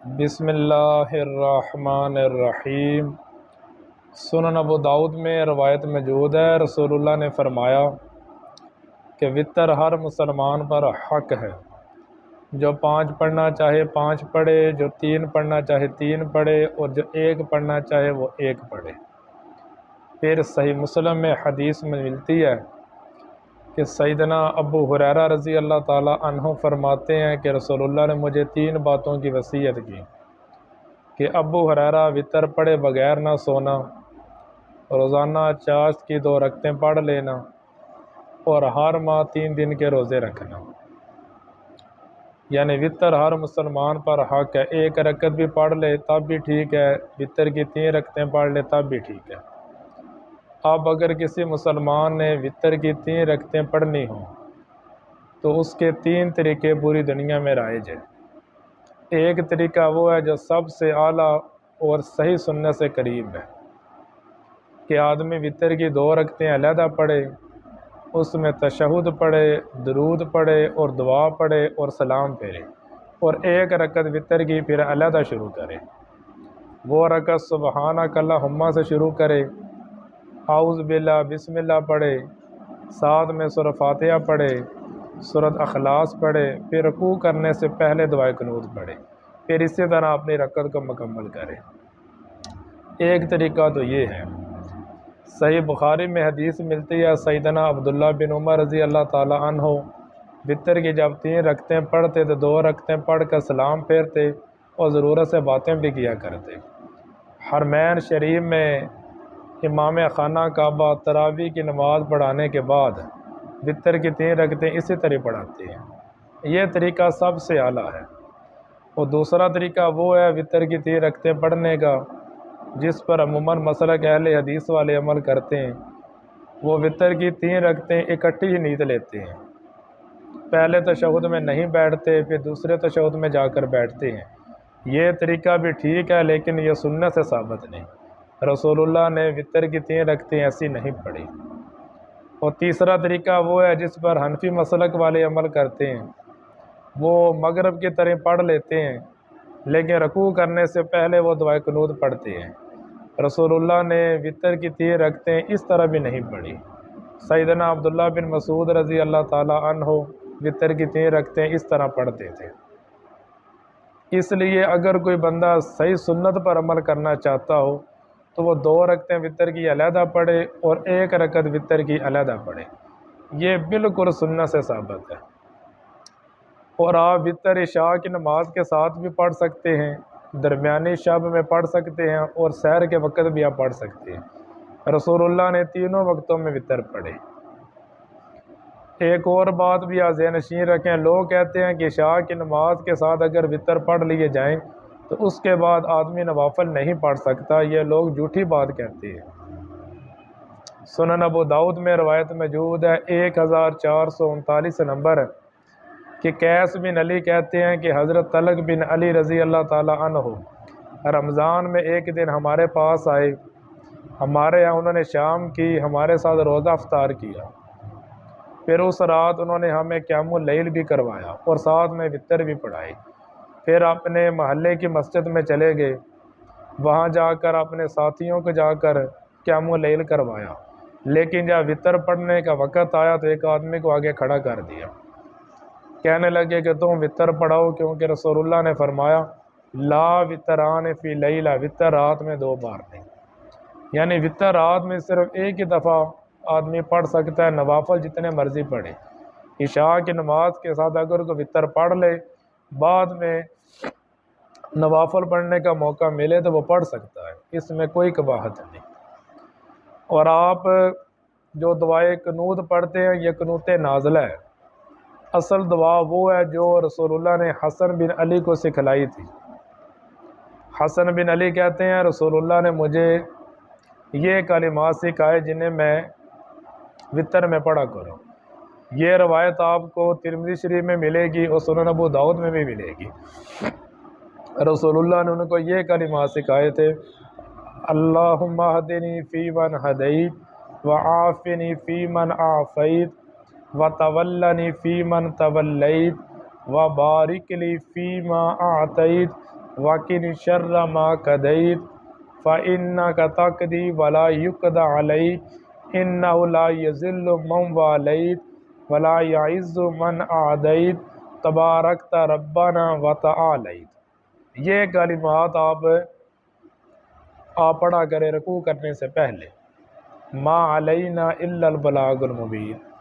بسم اللہ الرحمن الرحیم۔ سنن ابو داؤد میں روایت موجود ہے، رسول اللہ نے فرمایا کہ وطر ہر مسلمان پر حق ہے۔ جو 5 پڑھنا چاہے 5 پڑھے، جو 3 پڑھنا چاہے 3 پڑھے، اور جو 1 پڑھنا چاہے وہ 1 پڑھے۔ پھر صحیح مسلم میں حدیث میں ملتی ہے کہ سیدنا ابو ہریرہ رضی اللہ تعالیٰ عنہ فرماتے ہیں کہ رسول اللہ نے مجھے 3 باتوں کی وصیت کی کہ ابو ہریرہ وطر پڑھے بغیر نہ سونا، روزانہ چاشت کی 2 رکعتیں پڑھ لینا، اور ہر ماہ 3 دن کے روزے رکھنا۔ یعنی وطر ہر مسلمان پر حق ہے۔ 1 رکعت بھی پڑھ لے تب بھی ٹھیک ہے، وطر کی 3 رکعتیں پڑھ لے تب بھی ٹھیک ہے۔ اب اگر کسی مسلمان نے وطر کی 3 رکعتیں پڑھنی ہوں تو اس کے 3 طریقے پوری دنیا میں رائج ہیں۔ ایک طریقہ وہ ہے جو سب سے اعلیٰ اور صحیح سنت سے قریب ہے کہ آدمی وطر کی 2 رکعتیں علیحدہ پڑھے، اس میں تشہد پڑھے، درود پڑھے اور دعا پڑھے اور سلام پھیرے، اور 1 رکعت وطر کی پھر علیحدہ شروع کرے۔ وہ رکعت سبحانک اللہم سے شروع کرے، اعوذ باللہ بسم اللہ پڑھے، ساتھ میں سورہ فاتحہ پڑھے، سورۃ اخلاص پڑھے، پھر رکوع کرنے سے پہلے دعائے قنوت پڑھے، پھر اسی طرح اپنی رکعت کو مکمل کرے۔ ایک طریقہ تو یہ ہے۔ صحیح بخاری میں حدیث ملتی ہے، سیدنا عبداللہ بن عمر رضی اللہ تعالیٰ عنہ وطر کی جب 3 رکعتیں پڑھتے تو 2 رکعتیں پڑھ کر سلام پھیرتے اور ضرورت سے باتیں بھی کیا کرتے۔ حرمین شریف میں امام خانہ کعبہ تراویح کی نماز پڑھانے کے بعد وطر کی 3 رکعتیں اسی طرح پڑھاتے ہیں۔ یہ طریقہ سب سے اعلیٰ ہے۔ اور دوسرا طریقہ وہ ہے وطر کی 3 رکعتیں پڑھنے کا جس پر عموماً مسلک اہل حدیث والے عمل کرتے ہیں۔ وہ وطر کی 3 رکعتیں اکٹھی ہی نیت لیتے ہیں، پہلے تشہد میں نہیں بیٹھتے، پھر دوسرے تشہد میں جا کر بیٹھتے ہیں۔ یہ طریقہ بھی ٹھیک ہے لیکن یہ سنت سے ثابت نہیں۔ رسول اللہ نے وطر کی 3 رکعتیں ایسی نہیں پڑھی۔ اور تیسرا طریقہ وہ ہے جس پر حنفی مسلک والے عمل کرتے ہیں۔ وہ مغرب کی طرح پڑھ لیتے ہیں لیکن رکوع کرنے سے پہلے وہ دعائے قنوت پڑھتے ہیں۔ رسول اللہ نے وطر کی 3 رکعتیں اس طرح بھی نہیں پڑھی۔ سیدنا عبداللہ بن مسعود رضی اللہ تعالیٰ عنہ وطر کی 3 رکعتیں اس طرح پڑھتے تھے۔ اس لیے اگر کوئی بندہ صحیح سنت پر عمل کرنا چاہتا ہو تو وہ 2 رکعتیں وطر کی علیحدہ پڑھے اور 1 رکعت وطر کی علیحدہ پڑھے۔ یہ بالکل سنت سے ثابت ہے۔ اور آپ وطر عشاء کی نماز کے ساتھ بھی پڑھ سکتے ہیں، درمیانی شب میں پڑھ سکتے ہیں، اور سحر کے وقت بھی آپ پڑھ سکتے ہیں۔ رسول اللہ نے تینوں وقتوں میں وطر پڑھے۔ ایک اور بات بھی آپ ذہن نشین رکھیں، لوگ کہتے ہیں کہ عشاء کی نماز کے ساتھ اگر وطر پڑھ لیے جائیں تو اس کے بعد آدمی نوافل نہیں پڑھ سکتا۔ یہ لوگ جھوٹی بات کہتے ہیں۔ سنن ابو داؤد میں روایت موجود ہے 1439 نمبر کہ قیس بن علی کہتے ہیں کہ حضرت طلق بن علی رضی اللہ تعالیٰ عنہ رمضان میں ایک دن ہمارے پاس آئے، ہمارے یہاں انہوں نے شام کی، ہمارے ساتھ روزہ افطار کیا، پھر اس رات انہوں نے ہمیں قیام اللیل بھی کروایا اور ساتھ میں وطر بھی پڑھائی۔ پھر اپنے محلے کی مسجد میں چلے گئے، وہاں جا کر اپنے ساتھیوں کو جا کر قیام اللیل کروایا، لیکن جب وطر پڑھنے کا وقت آیا تو ایک آدمی کو آگے کھڑا کر دیا، کہنے لگے کہ تم وطر پڑھاؤ، کیونکہ رسول اللہ نے فرمایا لا وطران فی لیلہ، وطر رات میں 2 بار نہیں۔ یعنی وطر رات میں صرف ایک ہی دفعہ آدمی پڑھ سکتا ہے، نوافل جتنے مرضی پڑھے۔ عشاء کی نماز کے ساتھ اگر کوئی وطر پڑھ لے، بعد میں نوافل پڑھنے کا موقع ملے تو وہ پڑھ سکتا ہے، اس میں کوئی قباحت نہیں۔ اور آپ جو دعائے قنوت پڑھتے ہیں یہ قنوت نازلہ ہے۔ اصل دعا وہ ہے جو رسول اللہ نے حسن بن علی کو سکھلائی تھی۔ حسن بن علی کہتے ہیں رسول اللہ نے مجھے یہ کلمات سکھائے جنہیں میں وطر میں پڑھا کروں۔ یہ روایت آپ کو ترمذی شریف میں ملے گی اور سنن ابو داؤد میں بھی ملے گی۔ رسول اللہ نے ان کو یہ کلمات سکھائے تھے، اللہم اہدنی فی من ہدیت وعافنی فی من عافیت وتولنی فی من تولیت وبارک لی فی ما اعطیت وَقِنِ شَرَّ مَا قَضَيْتَ فَإِنَّكَ تَقْضِي وَلَا يُقْضَى عَلَيْكَ إِنَّهُ لَا يَذِلُّ مَن وَالَيْتَ وَلَا يَعِزُّ مَنْ عَادَيْتَ تبارکت ربنا وتعالیت۔ یہ کلمات آپ پڑھا کریں رکوع کرنے سے پہلے۔ ما علینا الا البلاغ المبین۔